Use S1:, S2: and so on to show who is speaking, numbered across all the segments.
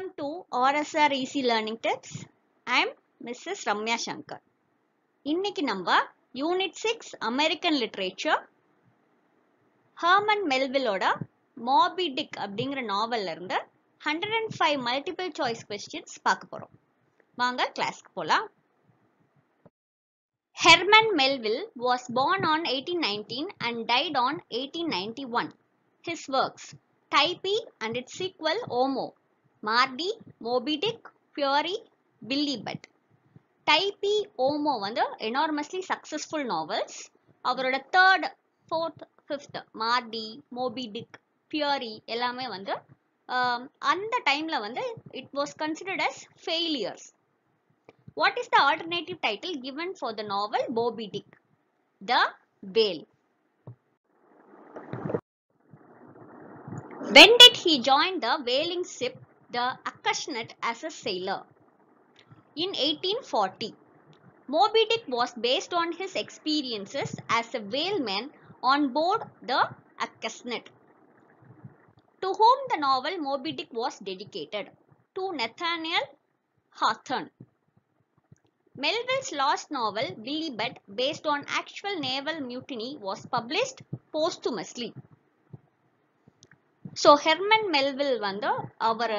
S1: Welcome to RSR Easy Learning Tips. I am Mrs. Ramya Shankar. இன்னைக்கு நம்ம Unit 6 American Literature Herman மெல்விலோட Moby Dick அப்படிங்கிற நாவல்ல இருந்து 105 multiple choice questions பார்க்க போறோம். வாங்க கிளாஸ்க்கு போலாம். Herman Melville was born on 1819 and died on 1891. His works Typee and its sequel Homo, Mardy, Moby Dick, Fury, Billy Budd. Typee, Homo வந்து enormously successful novels. அவரோட third, fourth, fifth, Mardy, Moby Dick, Fury எல்லாமே வந்து அந்த டைம்ல வந்து it was considered as failures. What is the alternative title given for the novel Moby Dick? The Whale. When did he join the whaling ship, the Acushnet, as a sailor? In 1840. Moby Dick was based on his experiences as a whaleman on board the Acushnet. To whom the novel Moby Dick was dedicated? To Nathaniel Hawthorne. Melville's last novel, Billy Budd, based on actual naval mutiny, was published posthumously. So Herman Melville வந்து அவர்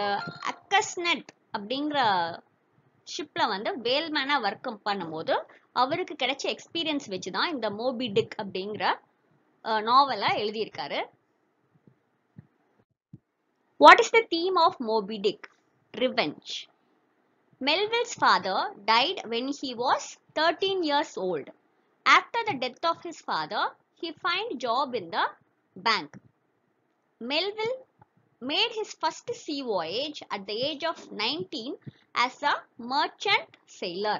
S1: அக்கஸ்னெட் அப்படிங்கிற ஷிப்பில் வந்து வேல்மேனாக work பண்ணும்போது அவருக்கு கிடைச்ச experience வச்சு தான் இந்த மோபி டிக் அப்படிங்கிற நாவலை எழுதியிருக்காரு. What is the theme of Moby Dick? Revenge. Melville's father died when he was 13 years old. After the death of his father, he found job in the bank. Melville made his first sea voyage at the age of 19 as a merchant sailor.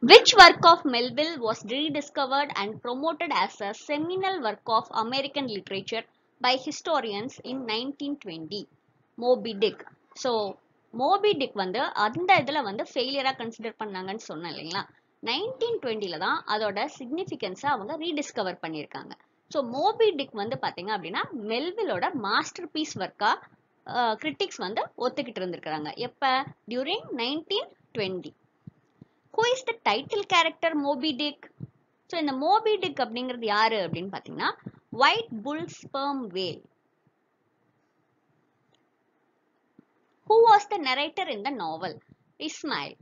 S1: Which work of Melville was rediscovered and promoted as a seminal work of American literature by historians in 1920? Moby Dick. So, Moby Dick வந்து அந்த இதில் வந்து ஃபெயிலியராக consider பண்ணாங்கன்னு சொன்னேன் இல்லைங்களா? 1920 தான் அதோட சிக்னிஃபிகன்ஸை அவங்க ரீடிஸ்கவர் பண்ணியிருக்காங்க. ஸோ மோபி டிக் வந்து பார்த்தீங்க அப்படின்னா மெல்விலோட மாஸ்டர் பீஸ் ஒர்க்கா கிரிட்டிக்ஸ் வந்து ஒத்துக்கிட்டு இருந்திருக்கிறாங்க. எப்போ? During 1920. Who is the title character Moby Dick? So இந்த மோபி டிக் அப்படிங்கிறது யாரு அப்படின்னு பார்த்தீங்கன்னா white bull sperm whale. Who was the narrator in the novel? Ismail.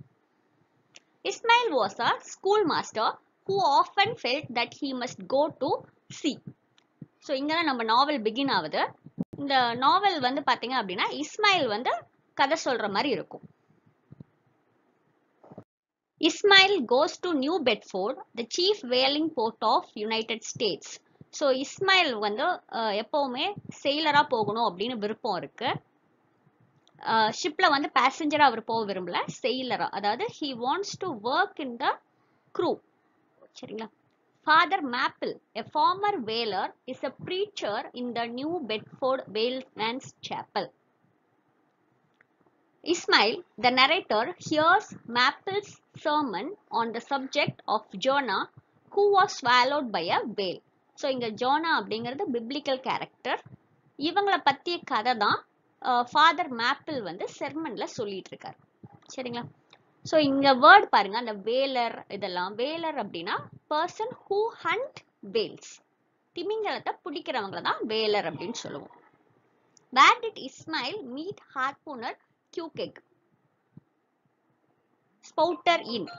S1: Ismail was a schoolmaster who often felt that he must go to sea. So இங்கே தான் நம்ம நாவல் begin ஆகுது. இந்த நாவல் வந்து பார்த்தீங்க அப்படின்னா இஸ்மாயில் வந்து கதை சொல்கிற மாதிரி இருக்கும். Ishmael goes to New Bedford, the chief whaling port of United States. So Ishmael வந்து எப்போவுமே செயிலராக போகணும் அப்படின்னு விருப்பம் இருக்கு. ஷிப்ல வந்து பேசஞ்சரா அவர் போக விரும்பல, செயிலரா, அதாவது he wants to work in the crew. சரிங்களா? Father Maple, a former whaler, is a preacher in the New Bedford Whaleman's Chapel. Ismail, the narrator, hears Maple's sermon on the subject of Jonah, who was swallowed by a whale. So இங்க ஜோனா அப்படிங்கிறது biblical character. இவங்களை பற்றிய கதை தான் father maple வந்து செர்மன்ல சொல்லிட்டு இருக்காரு. சரிங்களா? ஸோ இங்க வேர்ட் பாருங்க, அந்த வேலர், இதெல்லாம் வேலர் அப்படின்னா பர்சன் ஹூ ஹண்ட் வேல்ஸ், திமிங்கலத்தை பிடிக்கிறவங்கள தான் வேலர் அப்படின்னு சொல்லுவோம். Where did Ishmael meet harpooner Queequeg? Spouter Inn.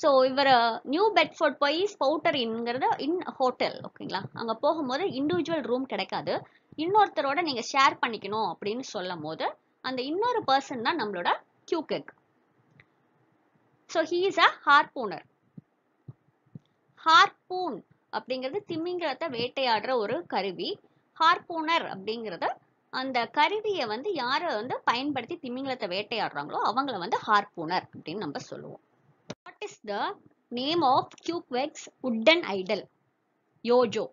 S1: So இவர் நியூ பெட்ஃபோர்ட் போய் ஸ்பவுட்டர் இன்ங்கிறது இன் ஹோட்டல். ஓகேங்களா? அங்கே போகும்போது இண்டிவிஜுவல் ரூம் கிடைக்காது, இன்னொருத்தரோட நீங்க ஷேர் பண்ணிக்கணும் அப்படின்னு சொல்லும் போது அந்த இன்னொரு பர்சன் தான் நம்மளோட Queequeg. So he is a harpooner. Harpoon அப்படிங்கிறது திமிங்கலத்தை வேட்டையாடுற ஒரு கருவி. ஹார்பூனர் அப்படிங்கிறது அந்த கருவியை வந்து யாரை வந்து பயன்படுத்தி திமிங்கலத்தை வேட்டையாடுறாங்களோ அவங்கள வந்து ஹார்பூனர் அப்படின்னு நம்ம சொல்லுவோம். What is the name of Queequeg's wooden idol? Yojo.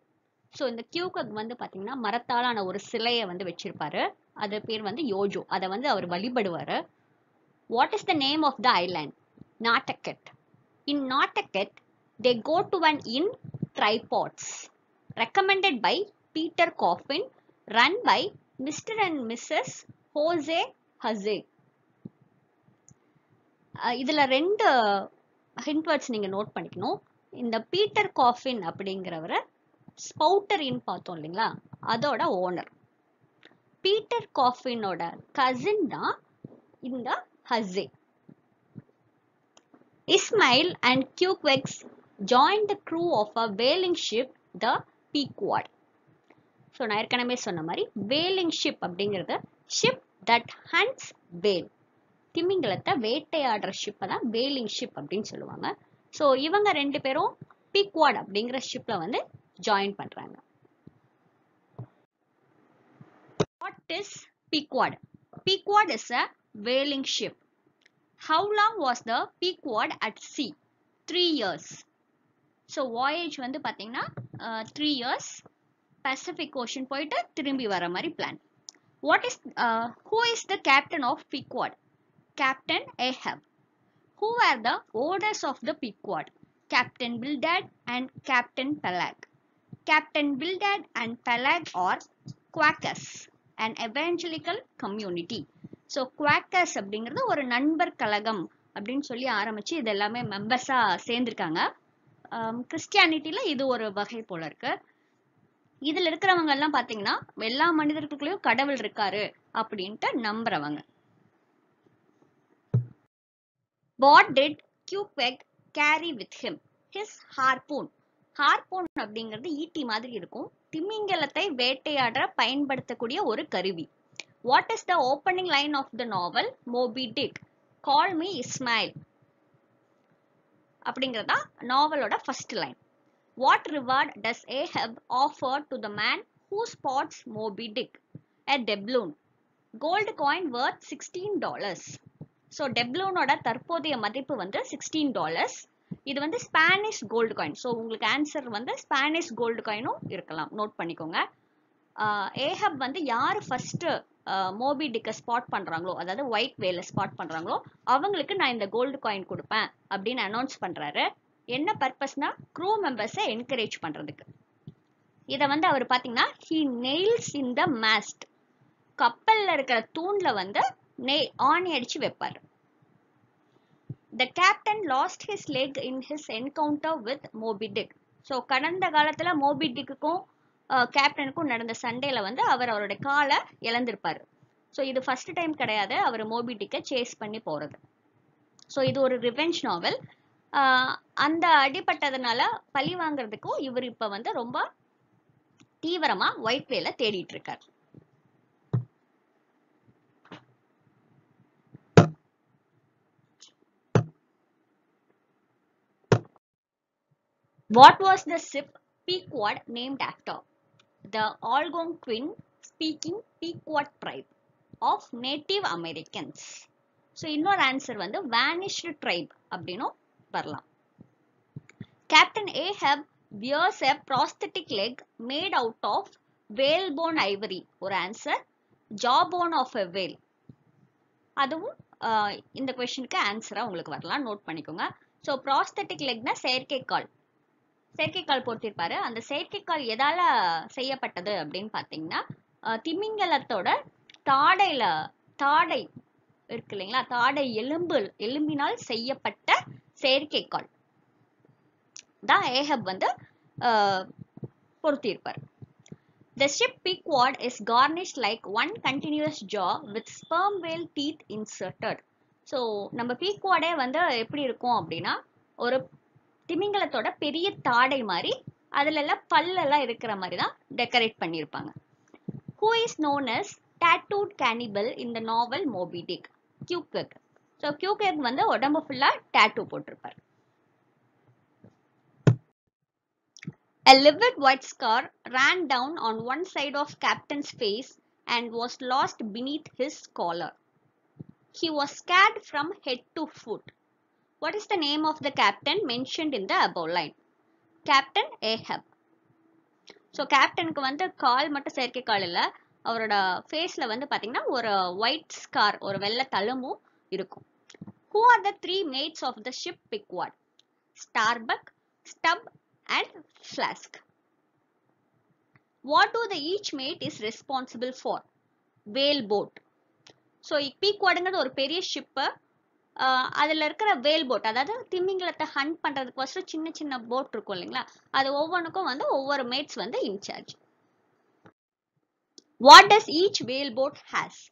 S1: So இந்த கியூகெக் வந்து பார்த்தீங்கன்னா மரத்தாலான ஒரு சிலையை வந்து வச்சிருப்பாரு, அது பேர் வந்து யோஜோ. அதை வந்து அவர் வழிபடுவார். What is the name of the island? Nantucket. In Nantucket they go to an inn Try Pots, recommended by Peter Coffin, run by mister and missus Hosea Hussey. இதுல ரெண்டு ஹிண்ட் வேர்ட்ஸ் நீங்க நோட் பண்ணிக்கணும். இந்த Peter caffeine அப்படிங்கிறவரை ஸ்பவுட்டர் இன் பார்த்தோம் இல்லைங்களா, அதோட owner. Peter காஃபினோட cousin தான் இந்த Hussey. Ismail and Queequeg joined the crew of a whaling ship, the Pequod. So நான் ஏற்கனவே சொன்ன மாதிரி whaling ship அப்படிங்கிறது ship that hunts whale. திமிங்கலத்தை வேட்டையாடுற ஷிப்பை தான் whaling ship அப்படின்னு சொல்லுவாங்க. ஸோ இவங்க ரெண்டு பேரும் Pequod அப்படிங்கிற ஷிப்ல வந்து ஜாயின் பண்றாங்க. What is Pequod? Pequod is a whaling ship. How long was the Pequod at sea? 3 years. So voyage வந்து பாத்தீங்கன்னா 3 years Pacific Ocean போயிட்டு திரும்பி வர மாதிரி plan. Who is the captain of Pequod? Captain Ahab. Who were the owners of the Pequod? Captain Bildad and Captain Peleg. Captain Bildad and Peleg are Quakers, an evangelical community. So Quakers அப்படிங்கிறது ஒரு நண்பர் கழகம் அப்படின்னு சொல்லி ஆரம்பிச்சு இது எல்லாமே மெம்பர்ஸா சேர்ந்திருக்காங்க. கிறிஸ்டியானிட்டியில இது ஒரு வகை போல இருக்கு. இதுல இருக்கிறவங்க எல்லாம் பாத்தீங்கன்னா எல்லா மனிதர்களுக்குள்ளயும் கடவுள் இருக்காரு அப்படின்ட்டு நம்புறவங்க. What did Queequeg carry with him? His harpoon. Harpoon அப்படிங்கிறது ஈட்டி மாதிரி இருக்கும். திமிங்கலத்தை வேட்டையாட பயன்படுத்தக்கூடிய ஒரு கருவி. What is the opening line of the novel Moby Dick? Call me Ismail. அப்படிங்கிறதா நாவலோட first line. What reward does Ahab offer to the man who spots Moby Dick? A doubloon. Gold coin worth $16. So டெப்ளூனோட தற்போதைய மதிப்பு வந்து $16. இது வந்து Spanish gold coin. So உங்களுக்கு answer வந்து Spanish gold காயினும் இருக்கலாம், நோட் பண்ணிக்கோங்க. ஏஹப் வந்து யார் ஃபர்ஸ்ட் மோபி டிக்கை ஸ்பாட் பண்றாங்களோ, அதாவது ஒயிட் வேலை ஸ்பாட் பண்றாங்களோ அவங்களுக்கு நான் இந்த கோல்டு காயின் கொடுப்பேன் அப்படின்னு அனௌன்ஸ் பண்றாரு. என்ன பர்பஸ்னா க்ரூ மெம்பர்ஸை என்கரேஜ் பண்றதுக்கு. இதை வந்து அவர் பாத்தீங்கன்னா he nails in the mast. கப்பல்ல இருக்கிற தூண்ல வந்து ஆணி அடிச்சு வைப்பாரு. The captain lost his leg in his encounter with Moby Dick. So கடந்த காலத்துல மோபி டிக்குக்கும் கேப்டனுக்கும் நடந்த சண்டையில வந்து அவர் அவரோட காலை இழந்திருப்பாரு. ஸோ இது ஃபர்ஸ்ட் டைம் கிடையாது அவர் மோபி டிக்கை சேஸ் பண்ணி போறது. ஸோ இது ஒரு ரிவெஞ்ச் நாவல். அந்த அடிபட்டதுனால பழி வாங்குறதுக்கும் இவர் இப்ப வந்து ரொம்ப தீவிரமா ஒயிட் வேலை தேடிட்டு இருக்காரு. What was the ship Pequod named after? The Algonquin speaking Pequot tribe of Native Americans. So இன்னொரு ஆன்சர் வந்து vanished tribe அப்படின்னும் வரலாம். Captain Ahab wears a prosthetic leg made out of whalebone ivory. ஒரு answer. jawbone of a whale. அதுவும் இந்த क्वेश्चनக்கு ஆன்சரா உங்களுக்கு வரலாம், note பண்ணிக்கோங்க. ஸோ ப்ராஸ்தட்டிக் லெக்னா செயற்கைக்கால் பொறுத்திருப்பாரு. அந்த செயற்கைக்கால் எதால செய்யப்பட்டது அப்படின்னு பாத்தீங்கன்னா திமிங்கலத்தோட தாடை இருக்கு இல்லைங்களா, தாடை எலும்பினால் செய்யப்பட்ட செயற்கைக்கால் தான் ஏஹப் வந்து பொருத்தியிருப்பார். The ship Pequod is garnished like one continuous jaw with sperm whale teeth inserted. So நம்ம பீக்வாடே வந்து எப்படி இருக்கும் அப்படின்னா ஒரு திமிங்கலத்தோட பெரிய தாடை மாதிரி அதுல எல்லாம் பல்லெல்லாம் இருக்கிற மாதிரி தான் டெக்கரேட் பண்ணியிருப்பாங்க. Who is known as tattooed cannibal in the novel Moby Dick? Queequeg. So Queequeg வந்து உடம்பு ஃபுல்லா டாட்டூ போட்டிருப்பாரு. A livid white scar ran down on one side of Captain's face and was lost beneath his collar. He was scarred from head to foot. What is the name of the captain mentioned in the above line? Captain Ahab. So கேப்டனுக்கு வந்து கால் மட்டும் செயற்கை கால் இல்லை, அவரோட ஃபேஸ்ல வந்து பாத்தீங்கன்னா ஒரு ஒயிட் ஸ்கார், ஒரு வெள்ளை தழும்பும் இருக்கும். Who are the 3 mates of the ship Pequod? Starbuck, Stubb and Flask. What do the each mate is responsible for? Whale boat. So பீக்வாடுங்கிறது ஒரு பெரிய ஷிப்பு. அதில் இருக்கிற வேல் போட், அதாவது திமிங்கலத்தை ஹண்ட் பண்ணுறதுக்கு சின்ன சின்ன போட் இருக்கும் இல்லைங்களா, அது ஒவ்வொன்றுக்கும் வந்து ஒவ்வொரு மேட்ஸ் வந்து in charge. What does each whale boat has?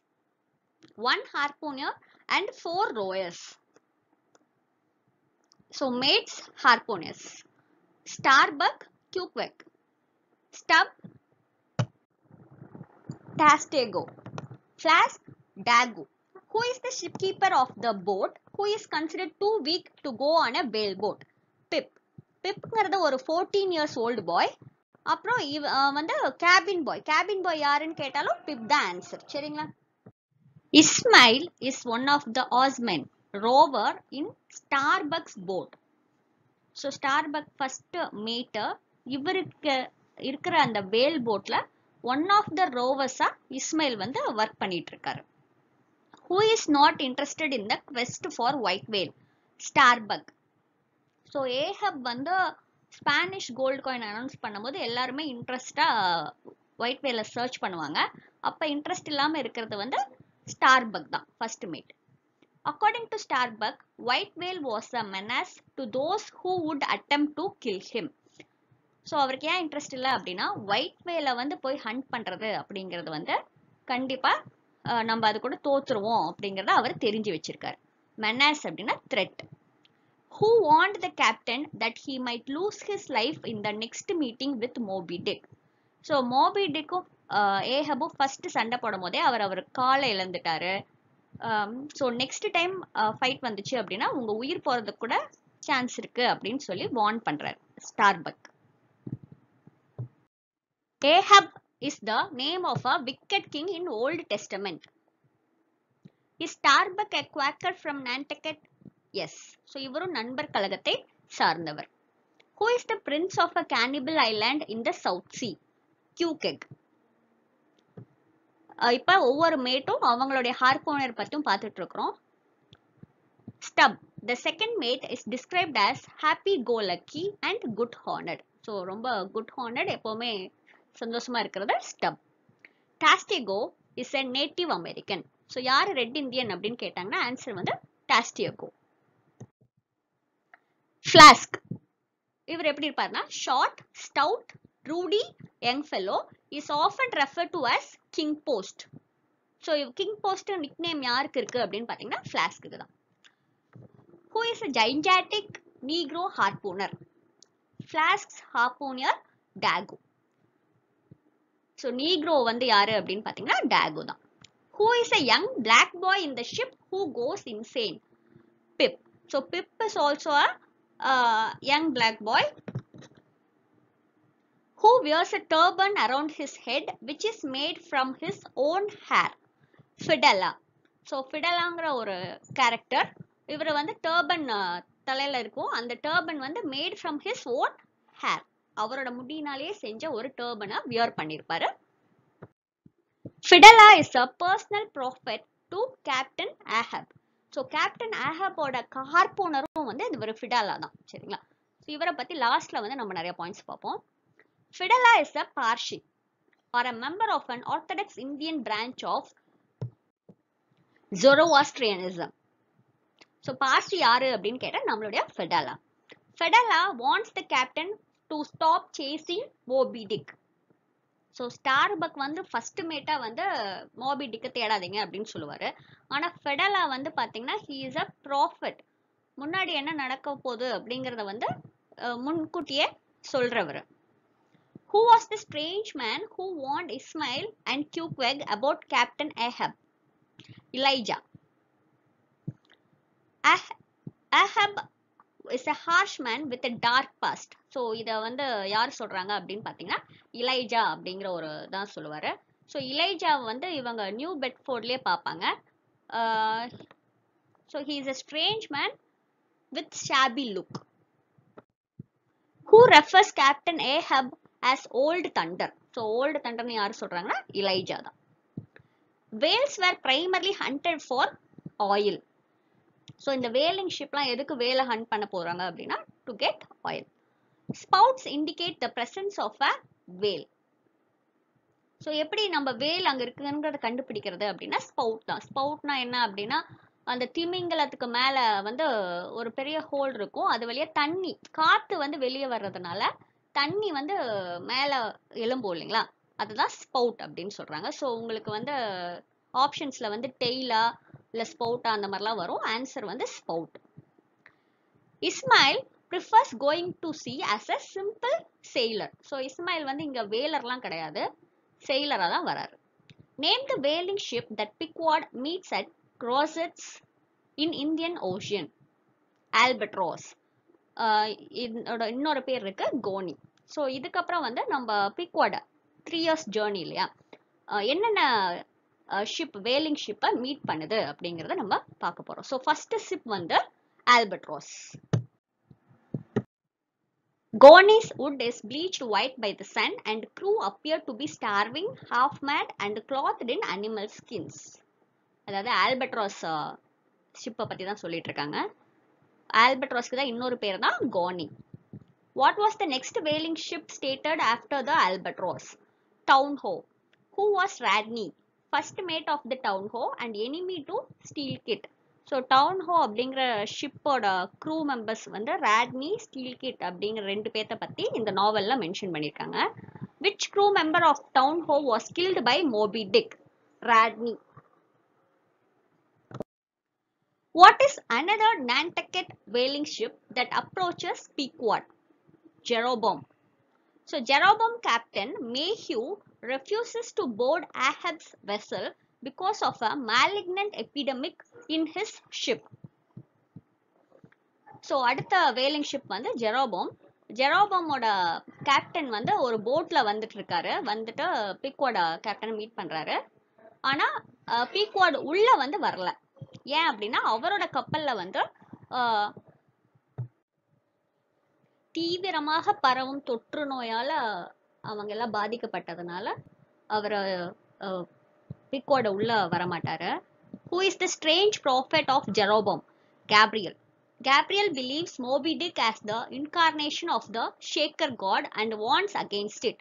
S1: 1 harpooner and 4 rowers. So mates, harpooners. Starbuck, Queequeg. Stubb, Tastigo. Flask, Daggoo. Who is the shipkeeper of the boat who is considered too weak to go on a whale boat? Pip. Pipங்கிறது ஒரு 14 years old boy. அப்புறம் வந்து cabin boy யாருன்னு கேட்டாலும் பிப் தான் answer. சரிங்களா? Ismail is one of the oarsmen, rower in Starbuck's boat. So Starbuck first mate இவருக்கு இருக்கிற அந்த வேல் போட்ல ஒன் ஆஃப் த ரோவர்ஸா இஸ்மைல் வந்து ஒர்க் பண்ணிட்டு இருக்காரு. Who is not interested in the quest for white whale? Starbuck. So Ahab வந்து Spanish gold coin announce பண்ணும்போது எல்லாருமே இன்ட்ரெஸ்டா ஒயிட் வேலை சர்ச் பண்ணுவாங்க. அப்ப இன்ட்ரெஸ்ட் இல்லாம இருக்கிறது வந்து ஸ்டார்பக் தான் first mate. According to Starbuck, white whale was a menace to those who would attempt to kill him. So அவருக்கு ஏன் இன்ட்ரெஸ்ட் இல்லை அப்படின்னா, ஒயிட் வேலை வந்து போய் ஹண்ட் பண்றது அப்படிங்கிறது வந்து கண்டிப்பா நம்ம அது கூட தோத்துருவோம் அப்படிங்கிறத அவர் தெரிஞ்சு வச்சிருக்காரு. menace அப்படின்னா threat. Who warned the captain that he might lose his life in the next meeting with Moby Dick? So Moby டிக்கும் ஏஹபும் ஃபர்ஸ்ட் சண்டை போடும் போதே அவர் காலை இழந்துட்டாரு. ஸோ நெக்ஸ்ட் டைம் ஃபைட் வந்துச்சு அப்படின்னா உங்க உயிர் போறதுக்கு கூட சான்ஸ் இருக்கு அப்படின்னு சொல்லி வார்ன் பண்றாரு Starbuck. Ahab is the name of a wicked king in Old Testament. Is Starbuck a Quaker from Nantucket? Yes. So இவரும் நண்பர் கழகத்தை சார்ந்தவர். Who is the prince of a cannibal island in the South Sea? Queequeg. இப்ப ஒவ்வொரு மேட்டும் அவங்களுடைய ஹார்போனர் பத்தியும் பார்த்துட்டு இருக்கிறோம். Stubb. The second mate is described as happy-go-lucky and good-honored. So ரொம்ப good-honored, எப்பவுமே சந்தோஷமா இருக்கிறது Stubb. Tastigo is a native American. So யார் ரெட் இந்தியன் அப்படின்னு கேட்டாங்கன்னா ஆன்சர் வந்து Tastigo. Flask. இவர் எப்படி இருப்பாருன்னா short, stout, ruddy, young fellow, is often refer to as King Post. So King Post nickname யாருக்கு இருக்கு அப்படின்னு பார்த்தீங்கன்னா ஃபிளாஸ்க்கு தான். Who is a gigantic Negro harpooner? Flask's harpooner Daggoo. So Negro வந்து யாரு அப்படின்னு பார்த்தீங்கன்னா Daggoo தான். Who is a young black boy in the ship who goes insane? Pip. So Pip is also a young black boy who wears a turban around his head which is made from his own hair. Fidela. So ஃபிடலாங்கிற ஒரு character, இவர் வந்து Durban தலையில இருக்கும். அந்த turban வந்து made from his own hair, அவரோட முடியினாலே செஞ்ச ஒரு டர்பனை வியர் பண்ணியிருப்பாரு. Fidela is a personal prophet to Captain Ahab. So Captain ஆஹாபோட ஹார்போனரும் வந்து இவர் ஃபிடலா தான். சரிங்களா? ஸோ இவரை பத்தி லாஸ்ட்ல வந்து நம்ம நிறைய பாயிண்ட்ஸ் பார்ப்போம். Fidela is a Parsi or a member of an Orthodox Indian branch of Zoroastrianism. So Parsi யாரு அப்படின்னு கேட்டா நம்மளுடைய Fidela. Fidela wants the captain to stop chasing Moby Dick. So Starbuck வந்து ஃபர்ஸ்ட் மேட்டா வந்து மோபி டிக்கை தேடாதீங்க அப்படின்னு சொல்லுவாரு. ஆனா Fidela வந்து பாத்தீங்கன்னா he is a prophet. முன்னாடி என்ன நடக்க போகுது அப்படிங்கறத வந்து முன்கூட்டியே சொல்றவர். Who was the strange man who warned Ismail and Queequeg about Captain Ahab? Elijah. Ahab is a harsh man with a dark past. So இதை வந்து யார் சொல்றாங்க அப்படின்னு பார்த்தீங்கன்னா இலைஜா அப்படிங்கிற ஒரு தான் சொல்லுவாரு. ஸோ இலைஜா வந்து இவங்க நியூ பெட்ஃபோர்ட்லேயே பார்ப்பாங்க. So he is a strange man with shabby look. Who refers Captain Ahab as Old Thunder? So old தண்டர்னு யார் சொல்றாங்கன்னா இலைஜா தான். Whales were primarily hunted for oil. So இந்த வேலிங் ஷிப்லாம் எதுக்கு வேலை ஹண்ட் பண்ண போறாங்க அப்படின்னா to get oil. Spouts indicate the presence of a whale. So எப்படி நம்ம வேல் அங்கே இருக்குங்கிறத கண்டுபிடிக்கிறது அப்படின்னா ஸ்பவுட் தான். ஸ்பவுட்னா என்ன அப்படின்னா அந்த திமிங்கலத்துக்கு மேலே வந்து ஒரு பெரிய ஹோல் இருக்கும், அது வழியா தண்ணி காற்று வந்து வெளியே வர்றதுனால தண்ணி வந்து மேலே எழும்பும் இல்லைங்களா, அதுதான் ஸ்பவுட் அப்படின்னு சொல்கிறாங்க. ஸோ உங்களுக்கு வந்து ஆப்ஷன்ஸில் வந்து டெய்லா இல்லை ஸ்பவுட்டா அந்த மாதிரிலாம் வரும். ஆன்சர் வந்து spout. Ismail prefers going to sea as a simple sailor. So Ishmael வந்து இங்கே வேலர்லாம் கிடையாது, sailor-ஆ தான் வராரு. Name the whaling ship that Pequod meets at Crossets in Indian Ocean. Albatross. இன்னொரு பேர் இருக்கு கோனி. ஸோ இதுக்கப்புறம் வந்து நம்ம பிக்வாட் 3 years ஜேர்னி இல்லையா, என்னென்ன ஷிப் வேலிங் ஷிப்பை மீட் பண்ணுது அப்படிங்கிறத நம்ம பார்க்க போறோம். ஸோ ஃபர்ஸ்ட் ஷிப் வந்து albatross. Goni's wood is bleached white by the sun and crew appear to be starving, half mad and clothed in animal skins. அதாவது ஆல்பட்ராஸ் ஷிப்பை பற்றி தான் சொல்லிட்டு இருக்காங்க. ஆல்பட்ராஸ்க்கு தான் இன்னொரு பேர் தான் Coney. What was the next whaling ship stated after the Albatross? Townho. Who was Radney? First mate of the Townho and enemy to Steelkit. So Town Ho அப்படிங்கிற ஷிப்போட க்ரூ மெம்பர்ஸ் வந்து ராட்னி, ஸ்டீல்கிட் அப்படிங்கிற 2 பேர்த்த பற்றி இந்த நாவலில் மென்ஷன் பண்ணியிருக்காங்க. Which crew member of Town Ho was killed by Moby Dick? Radney. What is another Nantucket whaling ship that approaches Pequod? Jeroboam. So Jeroboam captain Mayhew refuses to board Ahab's vessel because of a malignant epidemic in his ship. So அடுத்த whaling ship வந்து ஜெரோபோம். ஜெரோபோமோட captain வந்து ஒரு போட்டில் வந்துட்டு இருக்காரு, வந்துட்டு பீக்வாட் கேப்டனை meet பண்ணுறாரு. ஆனால் பீக்வாட் உள்ளே வந்து வரல. ஏன் அப்படின்னா அவரோட கப்பலில் வந்து தீவிரமாக பரவும் தொற்று நோயால் அவங்க எல்லாம் பாதிக்கப்பட்டதுனால அவர் பீக்வாட் உள்ள வரமாட்டாரு. Who is the strange prophet of Jeroboam? Gabriel. Gabriel believes Moby Dick as the incarnation of the Shaker god and warns against it.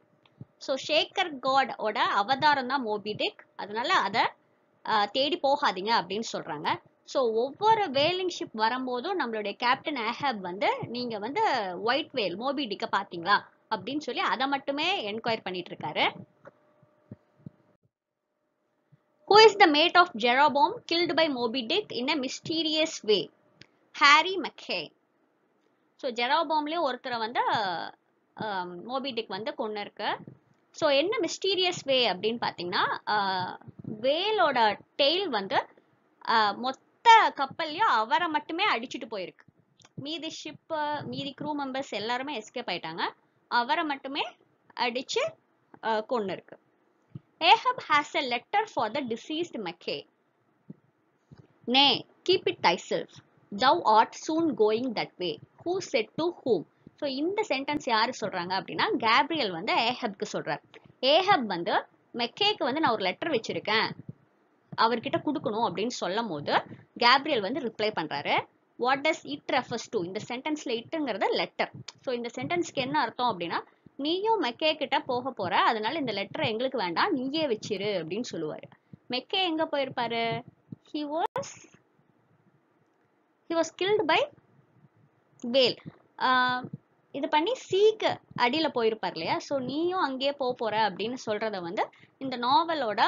S1: So Shaker god ஓட அவதாரம் தான் மோபி டிக், அதனால அதை தேடி போகாதீங்க அப்படின்னு சொல்றாங்க. ஸோ ஒவ்வொரு வேலிங் ஷிப் வரும்போதும் நம்மளுடைய கேப்டன் ஆஹப் வந்து நீங்க வந்து ஒயிட் வேல் மோபி டிக்கை பார்த்தீங்களா அப்படின்னு சொல்லி அதை மட்டுமே என்கொயர் பண்ணிட்டு இருக்காரு. Who is the mate of Jeroboam killed by Moby Dick in a mysterious way? Harry McKay. So ஜெரோபோம்லேயும் ஒருத்தரை வந்து மோபி டிக் வந்து கொண்டு இருக்கு. ஸோ என்ன மிஸ்டீரியஸ் வே அப்படின்னு பார்த்தீங்கன்னா வேலோட டெய்ல் வந்து மொத்த கப்பல்லையும் அவரை மட்டுமே அடிச்சுட்டு போயிருக்கு. மீதி ஷிப்பு மீதி க்ரூ மெம்பர்ஸ் எல்லாருமே எஸ்கேப் ஆயிட்டாங்க, அவரை மட்டுமே அடிச்சு கொண்டு இருக்கு. Ahab has a letter for the deceased Mackay. Nay, keep it thyself. Thou art soon going that way. Who said to whom? So இந்த சென்டென்ஸ் யாரு சொல்றாங்க அப்படின்னா கேப்ரியல் வந்து ஏஹப்க்கு சொல்றார். ஏஹப் வந்து மெக்கேக்கு வந்து நான் ஒரு லெட்டர் வச்சிருக்கேன், அவர்கிட்ட கொடுக்கணும் அப்படின்னு சொல்லும் போது கேப்ரியல் வந்து ரிப்ளை பண்றாரு. What does it refers to? இந்த சென்டென்ஸ்ல இட்டுங்கிறத லெட்டர். ஸோ இந்த சென்டென்ஸ்க்கு என்ன அர்த்தம் அப்படின்னா நீயும் மெக்கே கிட்ட போக போற, அதனால இந்த லெட்டரை எங்களுக்கு வேண்டாம், நீயே வச்சிரு அப்படின்னு சொல்லுவாரு. மெக்கே எங்க போயிருப்பாரு? he was killed by whale. இது பண்ணி சீக்கு அடியில போயிருப்பார் இல்லையா. ஸோ நீயும் அங்கேயே போற அப்படின்னு சொல்றத வந்து இந்த நாவலோட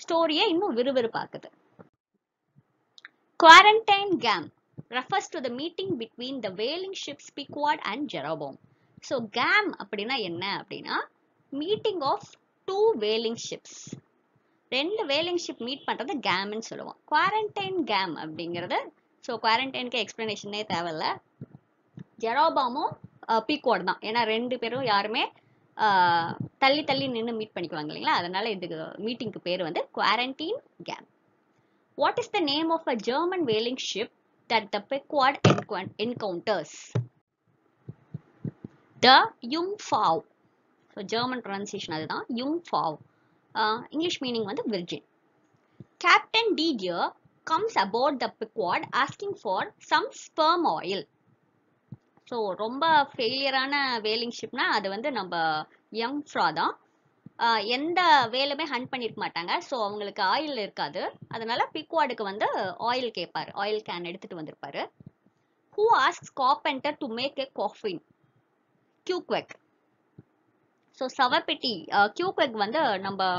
S1: ஸ்டோரியை இன்னும் விறுவிறுப்பாக்குது. Quarantine Gam refers to the meeting between the whaling ships Pequod and Jeroboam. So Gam அப்படின்னா என்ன அப்படின்னா meeting of 2 whaling ships. 2 whaling ship meet பண்றது கேம்னு சொல்லுவோம். குவாரண்டைன் கேம் அப்படிங்கிறது ஸோ குவாரண்டைனுக்கு எக்ஸ்பிளனேஷனே தேவையில்ல, ஜெரோபாமும் பீக்வாட் தான். ஏன்னா 2 பேரும் யாருமே தள்ளி தள்ளி நின்று மீட் பண்ணிக்குவாங்க இல்லைங்களா, அதனால இதுக்கு மீட்டிங்க்கு பேர் வந்து quarantine game. What is the name of a German whaling ship that the Pequod encounters? The Jungfrau. So German pronunciation அதுதான் Jungfrau. English meaning வந்து virgin. Captain Didier comes aboard the Pequod asking for some sperm oil. So ரொம்ப ஃபெயிலியரான whaling ஷிப்னா அது வந்து நம்ம young fro தான். எந்த வேலுமே hunt பண்ணியிருக்க மாட்டாங்க. ஸோ அவங்களுக்கு ஆயில் இருக்காது. அதனால பிக்வாடுக்கு வந்து ஆயில் கேட்பாரு. ஆயில் கேன் எடுத்துட்டு வந்திருப்பாரு. Who asks carpenter to make a coffin? Queequeg. So சவப்பெட்டி கியூக்வெக் வந்து நம்ம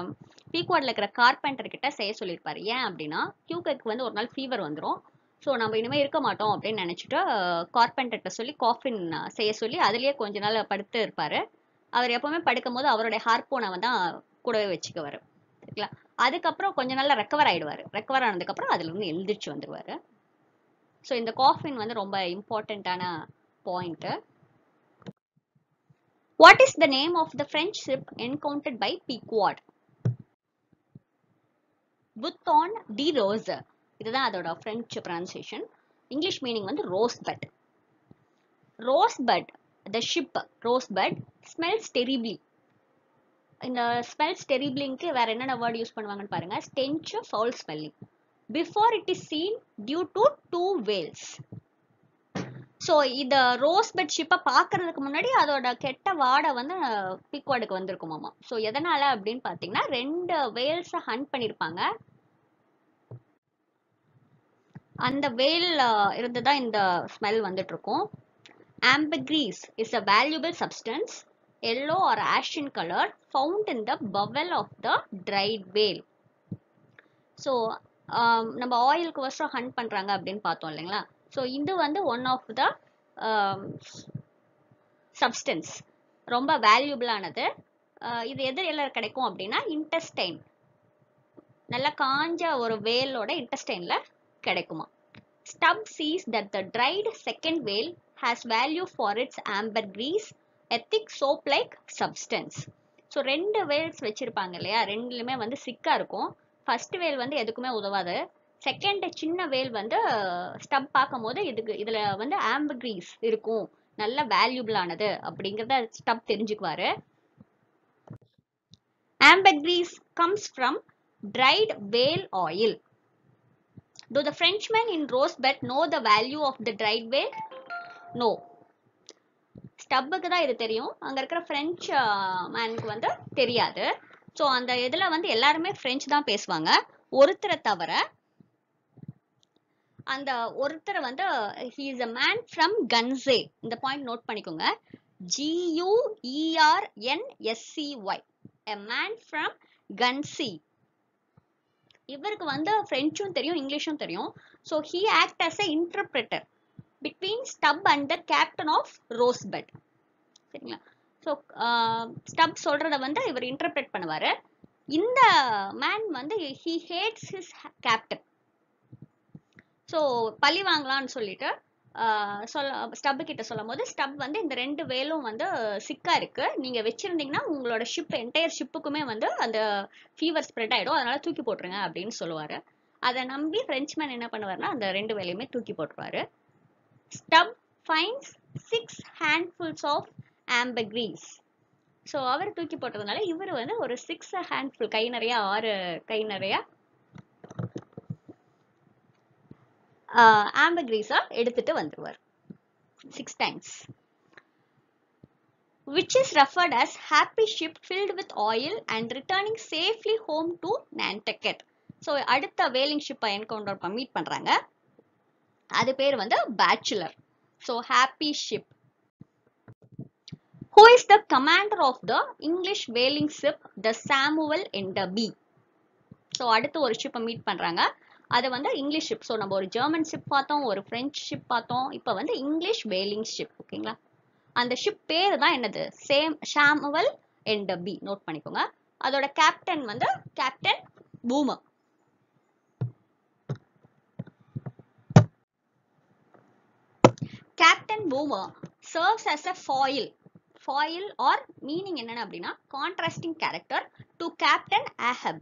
S1: பீக்வாட்ல இருக்கிற கார்பெண்டர் கிட்ட செய்ய சொல்லியிருப்பாரு. ஏன் அப்படின்னா கியூக்வெக் வந்து ஒரு நாள் ஃபீவர் வந்துடும். ஸோ நம்ம இனிமேல் இருக்க மாட்டோம் அப்படின்னு நினச்சிட்டு கார்பெண்டர்கிட்ட சொல்லி காஃபின் செய்ய சொல்லி அதுலேயே கொஞ்ச நாள் படுத்து இருப்பாரு. அவர் எப்பவுமே படுக்கும் போது அவருடைய ஹார்போனை தான் கூடவே வச்சுக்குவாரு. சரிங்களா? அதுக்கப்புறம் கொஞ்ச நாள்ல ரெக்கவர் ஆயிடுவாரு. ரெக்கவர் ஆனதுக்கப்புறம் அதுல இருந்து எழுந்திரிச்சு வந்துருவாரு. ஸோ இந்த காஃபின் வந்து ரொம்ப இம்பார்ட்டண்ட்டான point. What is the name of the French ship encountered by Pequod? Bouton de Rose. இதுதான் அதோட ஃப்ரெஞ்ச் ப்ரொனன்சியேஷன். இங்கிலீஷ் மீனிங் வந்து rosebud. Rosebud, the ship Rosebud smells terribly. இந்த ஸ்மெல்ஸ் டெரிபிளிங்க்கு வேற என்னென்ன வேர்ட் யூஸ் பண்ணுவாங்கன்னு பாருங்க. Stench, foul smelling. Before it is seen due to 2 whales. So இந்த ரோஸ்பெட் ஷிப்பை பார்க்கறதுக்கு முன்னாடி அதோட கெட்ட வாடை வந்து பீக்வாடுக்கு வந்திருக்குமாமா. ஸோ எதனால அப்படின்னு பார்த்தீங்கன்னா 2 வேல்ஸை ஹண்ட் பண்ணியிருப்பாங்க. அந்த வேல் இருந்து தான் இந்த ஸ்மெல் வந்துட்டு இருக்கும். Ambergris is a valuable substance, yellow or ash in color, found in the bowel of the dried whale. So நம்ம ஆயிலுக்கு வசம் ஹண்ட் பண்ணுறாங்க அப்படின்னு பார்த்தோம் இல்லைங்களா? ஸோ இது வந்து ஒன் ஆஃப் த சப்ஸ்டன்ஸ், ரொம்ப வேல்யூபிளானது. இது எது எல்லாம் கிடைக்கும் அப்படின்னா இன்டெஸ்டைன், நல்லா காஞ்ச ஒரு வேலோட இன்டெஸ்டைன்ல கிடைக்குமா. Stubb sees that the dried second whale has value for its ambergris, a thick soap like substance. So 2 whales வச்சிருப்பாங்க இல்லையா? ரெண்டுலுமே வந்து சிக்கா இருக்கும். ஃபர்ஸ்ட் வேல் வந்து எதுக்குமே உதவாது. செகண்ட் சின்ன வேல் வந்து ஸ்டப் பார்க்கும் போது இதுல வந்து ஆம்பர்கிரீஸ் இருக்கும், நல்ல வேல்யூபிளானது அப்படிங்கிறத stub தெரிஞ்சுக்குவாரு. ஆம்பர்கிரீஸ் comes from dried whale oil. Do the Frenchmen in Rosebud know the value of the dried whale? No. ஸ்டப்புக்கு தான் இது தெரியும், அங்க இருக்கிற பிரெஞ்சு மேனுக்கு வந்து தெரியாது. ஸோ அந்த இதுல வந்து எல்லாருமே பிரெஞ்சு தான் பேசுவாங்க, ஒருத்தரை தவிர. அந்த ஒருத்தர் வந்து he is a man from Guernsey. இந்த பாயிண்ட் நோட் பண்ணிக்கோங்க. Guernsey, a man from Guernsey. இவருக்கு வந்து பிரெஞ்சும் தெரியும், இங்கிலீஷும் தெரியும். So he act as a interpreter between Stubb and the captain of Rosebud. சரிங்களா? ஸோ ஸ்டப் சொல்றத வந்து இவர் இன்டர்பிரேட் பண்ணுவாரு. இந்த மேன் வந்து he hates his captain. So பழி வாங்கலாம்னு சொல்லிட்டு ஸ்டப் கிட்ட சொல்லும் போது ஸ்டப் வந்து இந்த 2 வேலும் வந்து சிக்கா இருக்கு, நீங்க வச்சிருந்தீங்கன்னா உங்களோட ஷிப் என்டையர் ஷிப்புக்குமே வந்து அந்த ஃபீவர் ஸ்ப்ரெட் ஆயிடும், அதனால தூக்கி போட்டுருங்க அப்படின்னு சொல்லுவாரு. அதை நம்பி பிரெஞ்ச்மேன் என்ன பண்ணுவாருன்னா அந்த 2 வேலையுமே தூக்கி போட்டுருவாரு. Stubb finds 6 handfuls of ambergris. So அவர் தூக்கி போட்டதுனால இவர் வந்து ஒரு 6 handful, கை நிறைய 6 கை நிறைய ஆம்பர்கிரீஸா எடுத்துட்டு வந்துருவார் 6 times. Which is referred as happy ship filled with oil and returning safely home to Nantucket. So அடுத்த வேலிங் ஷிப்பை என்கவுண்டர் மீட் பண்றாங்க, அது பேர் வந்து Bachelor. So happy ship. Who is the commander of the English whaling ship the Samuel Enderby? So அடுத்து ஒரு ஷிப்பை meet பண்றாங்க, அது வந்து இங்கிலீஷ் ஷிப். ஸோ நம்ம ஒரு ஜெர்மன் ஷிப் பார்த்தோம், ஒரு பிரெஞ்சு ஷிப் பார்த்தோம், இப்போ வந்து இங்கிலீஷ் வேலிங் ஷிப். ஓகேங்களா? அந்த ஷிப் பேர் தான் என்னது? சாமுவல் எண்டர்பி. நோட் பண்ணிக்கோங்க. அதோட கேப்டன் வந்து Captain Boomer. Captain Boomer serves as a foil or meaning என்னன்னு அப்படின்னா contrasting character to Captain Ahab.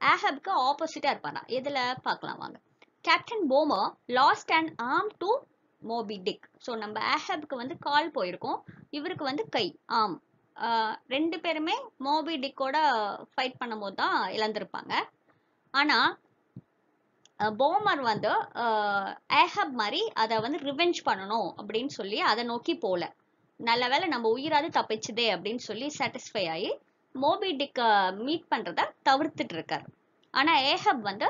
S1: ஆஹப்க்கு ஆப்போசிட்டா இருப்பாரா? இதுல பார்க்கலாம் வாங்க. Captain Boomer lost and arm to Moby Dick. So நம்ம ஆஹப்க்கு வந்து கால் போயிருக்கும், இவருக்கு வந்து கை, ஆம். 2 பேருமே மோபி டிக்கோட ஃபைட் பண்ணும்போது தான் இழந்திருப்பாங்க. ஆனா போமர் வந்து ஏஹப் மாதிரி அதை வந்து ரிவெஞ்ச் பண்ணணும் அப்படின்னு சொல்லி அதை நோக்கி போல. நல்ல வேளை நம்ம உயிராது தப்பிச்சுதே அப்படின்னு சொல்லி சாட்டிஸ்ஃபை ஆகி மோபி டிக்க மீட் பண்றத தவிர்த்துட்டு இருக்காரு. ஆனா ஏஹப் வந்து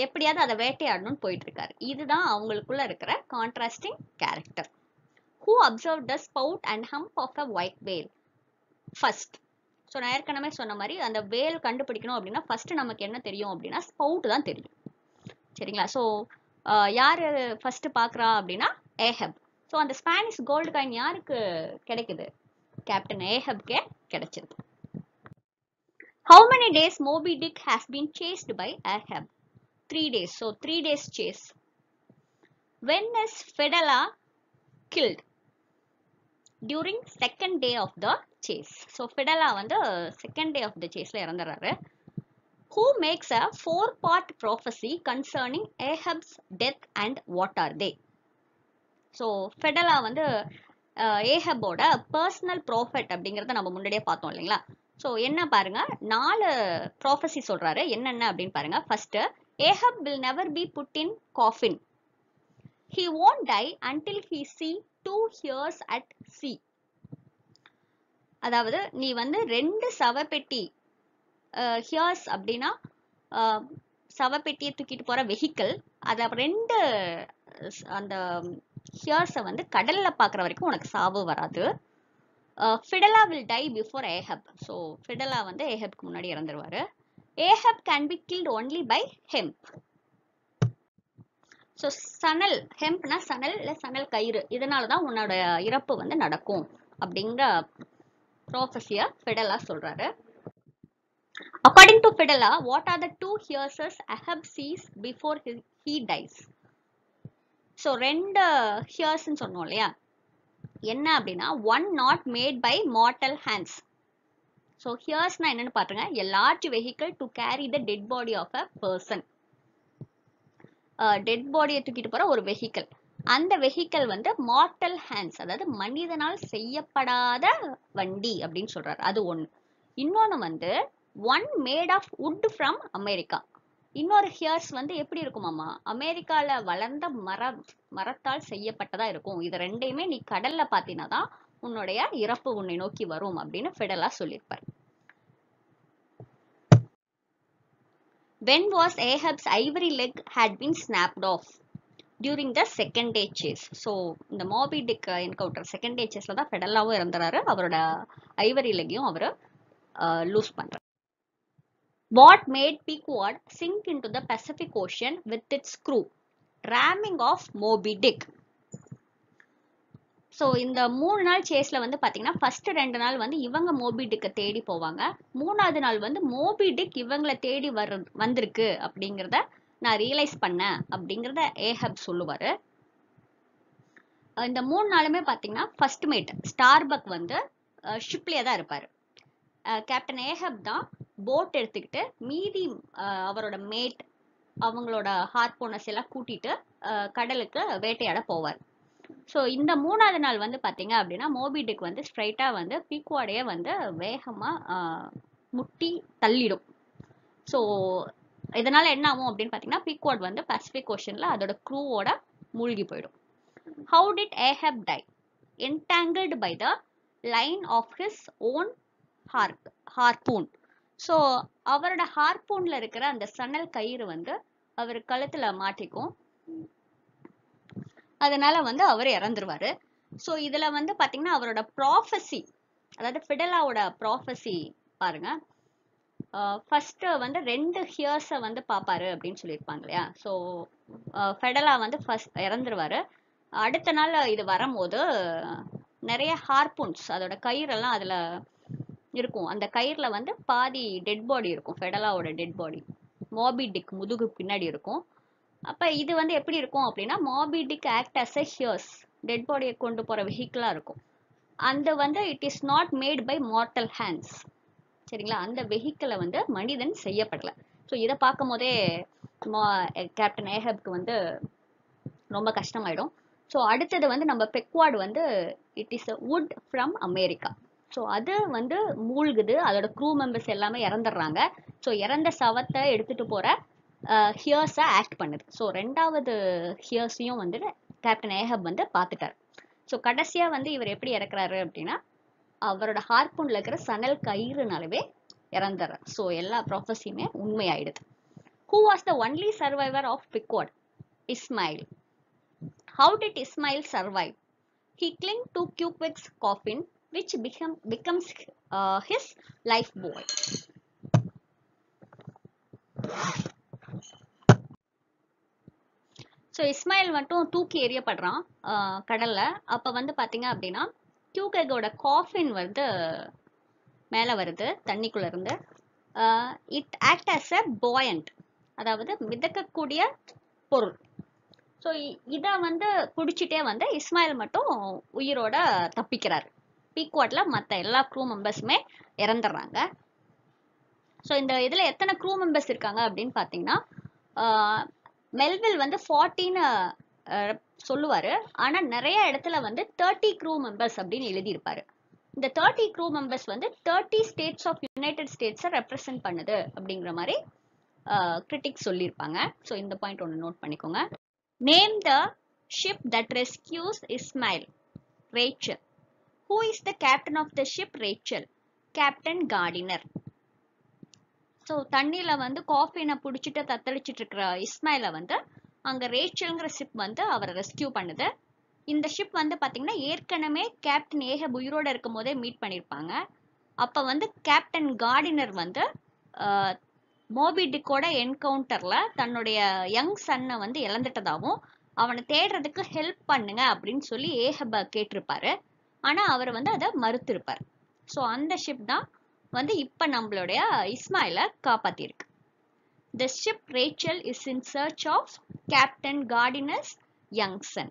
S1: எப்படியாவது அதை வேட்டையாடணும்னு போயிட்டு இருக்காரு. இதுதான் அவங்களுக்குள்ள இருக்கிற contrasting character. Who observed the spout and hump of a white whale first? So நான் ஏற்கனவே சொன்ன மாதிரி அந்த வேல் கண்டுபிடிக்கணும் அப்படின்னா ஃபர்ஸ்ட் நமக்கு என்ன தெரியும் அப்படின்னா ஸ்பவுட் தான் தெரியும். சரிங்களா? ஸோ யாரு ஃபர்ஸ்ட் பாக்குறா அப்படின்னா ஏஹப். ஸோ அந்த ஸ்பானிஷ் கோல்டு காயின் யாருக்கு கிடைக்குது? கேப்டன் ஏஹப்கே கிடைச்சிருது. How many days Moby Dick has been chased by Ahab? 3 days. So 3 days chase. When is Fedallah killed? During second day of the chase. So Fedallah வந்து second day of the chaseல இறந்துறாரு. Who makes a 4-part prophecy concerning Ahab's death and what are they? So Fedallah வந்து ஏஹபோட personal prophet அப்படிங்கறத நம்ம முன்னாடியே பார்த்தோம் இல்லைங்களா? So என்ன பாருங்க, 4 prophecy சொல்றாரு. என்னென்ன அப்படின்னு பாருங்க. First, Ahab will never be put in coffin. He won't die until he see 2 hairs at sea. அதாவது நீ வந்து 2 சவப்பெட்டி, ஹியர்ஸ் அப்படின்னா சவப்பெட்டியை தூக்கிட்டு போற வெஹிக்கிள், அத 2 அந்த ஹியர்ஸை வந்து கடல்ல பாக்குற வரைக்கும் உனக்கு சாவு வராது. Fedallah will die before Ahab. So Fedallah வந்து ஏஹப்க்கு முன்னாடி இறந்துருவாரு. Ahab can be killed only by hemp. So சணல், ஹெம்ப்னா சணல் இல்லை சணல் கயிறு, இதனால தான் உன்னோட இறப்பு வந்து நடக்கும் அப்படிங்கிற ப்ராஃபஸியை Fedallah சொல்றாரு. According to Fedallah, what are the 2 hairs Ahab sees before he dies? So 2 ஹியர்ஸ்ன்னு சொன்னோம் இல்லையா? என்ன அப்படின்னா, one not made by mortal hands. So ஹியர்ஸ்னா என்னன்னு பாருங்க, a large vehicle to carry the dead body of a person. Dead பாடியை தூக்கிட்டு போற ஒரு வெஹிக்கிள். அந்த வெஹிக்கிள் வந்து மார்டல் ஹேண்ட்ஸ், அதாவது மனிதனால் செய்யப்படாத வண்டி அப்படின்னு சொல்றாரு. அது ஒன்று. இன்னொன்று வந்து one made of wood from America. இன்னொரு ஹியர்ஸ் வந்து எப்படி இருக்குமாமா, அமெரிக்கால வளர்ந்த மரத்தால் செய்யப்பட்டதா இருக்கும். இது ரெண்டையுமே நீ கடல்ல பாத்தீனாதான் உன்னுடைய இறப்பு உன்னை நோக்கி வரும் அப்படின்னு Fedallah சொல்லியிருப்பார். When was Ahab's ivory leg had been snapped off? During the second day chase. So இந்த Moby tick encounter second day சேஸ்ல தான் Fedallahவும் இறந்துறாரு. அவரோட ஐவரி லெக்கையும் அவரு லூஸ் பண்றாரு. What made Pequod sink into the Pacific Ocean with its crew? Ramming of Moby Dick. So இந்த 3 நாள் சேஸ்ல வந்து பாத்தீங்கன்னா first 2 நாள் வந்து இவங்க மோபி டிக்கை தேடி போவாங்க. 3ஆவது நாள் வந்து மோபி டிக் இவங்களை தேடி வந்திருக்கு அப்படிங்கிறத நான் ரியலைஸ் பண்ணேன் அப்படிங்கிறத ஏஹப் சொல்லுவாரு. இந்த 3 நாளுமே பாத்தீங்கன்னா ஃபர்ஸ்ட் மேட் ஸ்டார்பக் வந்து ஷிப்லயே தான் இருப்பாரு. கேப்டன் ஏஹப் தான் போட் எடுத்துக்கிட்டு மீதி அவரோட மேட் அவங்களோட ஹார்போனஸ் எல்லாம் கூட்டிட்டு கடலுக்கு வேட்டையாட போவார். ஸோ இந்த 3ஆவது நாள் வந்து பாத்தீங்க அப்படின்னா மோபி டிக் வந்து ஸ்ட்ரைட்டா வந்து பீக்வாடையே வந்து வேகமா முட்டி தள்ளிடும். ஸோ இதனால என்ன ஆகும் அப்படின்னு பாத்தீங்கன்னா பீக்வாட் வந்து பசிபிக் ஓஷன்ல அதோட க்ரூவோட மூழ்கி போயிடும். How did Ahab die? Entangled by the line of his own harpoon. So அவரோட ஹார்பூன்ல இருக்கிற அந்த சணல் கயிறு வந்து அவர் கழுத்துல மாட்டிக்கும். அதனால வந்து அவர் இறந்துருவாரு. ஸோ இதுல வந்து பாத்தீங்கன்னா அவரோட ப்ராஃபஸி, அதாவது Fedallahவோட ப்ராஃபஸி பாருங்க. ஃபர்ஸ்ட் வந்து 2 ஹியர்ஸை வந்து பாப்பாரு அப்படின்னு சொல்லியிருப்பாங்க இல்லையா? ஸோ Fedallah வந்து ஃபர்ஸ்ட் இறந்துருவாரு. அடுத்த நாள் இது வரும்போது நிறைய ஹார்பூன்ஸ், அதோட கயிறெல்லாம் அதுல இருக்கும். அந்த கயிறுல வந்து பாதி டெட் பாடி இருக்கும், Fedallahவோட டெட் பாடி மோபி டிக் முதுகு பின்னாடி இருக்கும். அப்ப இது வந்து எப்படி இருக்கும் அப்படின்னா Moby Dick act as a hearse, dead பாடியை கொண்டு போற வெஹிக்கிளா இருக்கும். அந்த வந்து it is not made by mortal hands. சரிங்களா? அந்த வெஹிக்கிளை வந்து மனிதன் செய்யப்படல. ஸோ இதை பார்க்கும் போதே கேப்டன் ஏஹப்க்கு வந்து ரொம்ப கஷ்டமாயிடும். ஸோ அடுத்தது வந்து நம்ம பெக்வாட் வந்து it is would from America. So அது வந்து மூழ்குது, அதோட க்ரூ மெம்பர்ஸ் எல்லாமே இறந்துடுறாங்க. ஸோ இறந்த சவத்தை எடுத்துட்டு போற ஹியர்ஸை ஆக்ட் பண்ணுது. ஸோ ரெண்டாவது ஹியர்ஸையும் வந்து கேப்டன் ஏஹப் வந்து பார்த்துட்டார். ஸோ கடைசியாக வந்து இவர் எப்படி இறக்குறாரு அப்படின்னா அவரோட ஹார்பூன்ல இருக்கிற சணல் கயிறுனாலவே இறந்துறார். ஸோ எல்லா ப்ராஃபஸியுமே உண்மையாயிடுது. Who was the only survivor of Pequod? Ismail. How did Ismail survive? He clung to Cuquet's coffin, which becomes his lifebuoy. So Ismail மட்டும் தூக்கி எறியப்படுறான் கடல்ல. அப்போ வந்து பார்த்தீங்க அப்படின்னா கியூகெகோட காஃபின் வந்து மேலே வருது தண்ணிக்குள்ள இருந்து. It act as a point, அதாவது மிதக்கக்கூடிய பொருள். ஸோ இதை வந்து பிடிச்சிட்டே வந்து இஸ்மாயில் மட்டும் உயிரோட தப்பிக்கிறாரு. பீக்வாட்ல மற்ற எல்லா க்ரூ மெம்பர்ஸுமே இறந்துடுறாங்க. ஸோ இந்த இதில் எத்தனை க்ரூ மெம்பர்ஸ் இருக்காங்க அப்படின்னு பார்த்தீங்கன்னா மெல்வில் வந்து 40ன்னு சொல்லுவார். ஆனால் நிறைய இடத்துல வந்து 30 க்ரூ மெம்பர்ஸ் அப்படின்னு எழுதியிருப்பாரு. இந்த 30 க்ரூ மெம்பர்ஸ் வந்து 30 ஸ்டேட்ஸ் ஆஃப் யுனைடெட் ஸ்டேட்ஸை ரெப்ரசென்ட் பண்ணுது அப்படிங்கிற மாதிரி கிரிட்டிக்ஸ் சொல்லியிருப்பாங்க. ஸோ இந்த பாயிண்ட் ஒன்று நோட் பண்ணிக்கோங்க. Name the ship that rescues Ishmael. Rachel. Who is the captain of the ship? Rachel. Captain Gardiner. So தண்ணியில் வந்து காஃபினை பிடிச்சிட்டு தத்தளிச்சிட்டு இருக்கிற இஸ்மாயிலை வந்து அங்கே ரேச்சல்ங்கிற ஷிப் வந்து அவரை ரெஸ்கியூ பண்ணுது. இந்த ஷிப் வந்து பார்த்தீங்கன்னா ஏற்கனவே கேப்டன் ஏஹப் உயிரோடு இருக்கும் போதே மீட் பண்ணியிருப்பாங்க. அப்போ வந்து கேப்டன் கார்டினர் வந்து மோபிடிக்கோட என்கவுண்டரில் தன்னுடைய யங் சன்னை வந்து இழந்துட்டதாகவும் அவனை தேடுறதுக்கு ஹெல்ப் பண்ணுங்க அப்படின்னு சொல்லி ஏஹபை கேட்டிருப்பாரு. ஆனால் அவர் வந்து அதை மறுத்திருப்பார். ஸோ அந்த ஷிப் தான் வந்து இப்போ நம்மளுடைய இஸ்மாயிலை காப்பாற்றிருக்கு. The ship Rachel is in search of Captain Gardiner's young son.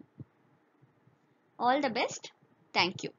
S1: All the best. Thank you.